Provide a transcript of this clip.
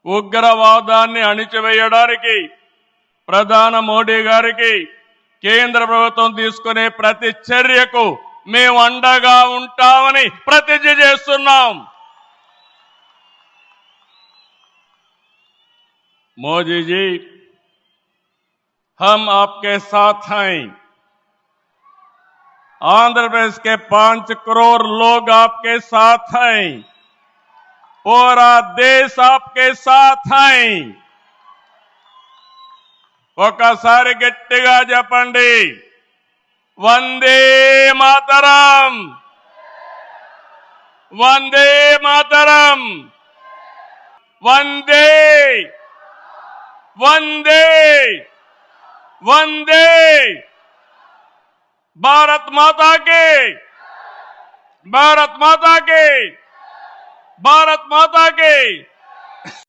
ఉగ్రవాదాన్ని అణిచివేయడానికి ప్రధాని మోడీ గారికి కేంద్ర ప్రభుత్వం తీసుకునే ప్రతి చర్యకు మేము అండగా ఉంటామని ప్రతిజ్ఞ చేస్తున్నాం. मोदी जी, हम आपके साथ हैं. आंध्र प्रदेश के 5 करोड़ लोग आपके साथ हैं. पूरा देश आपके साथ हैं. ఒకసారి గట్టిగా చెప్పండి, వందే మాతరం, వందే మాతరం, వందే వందే వందే. భారత్ మాతా కి, భారత్ మాతా కి, భారత్ మాతా కి.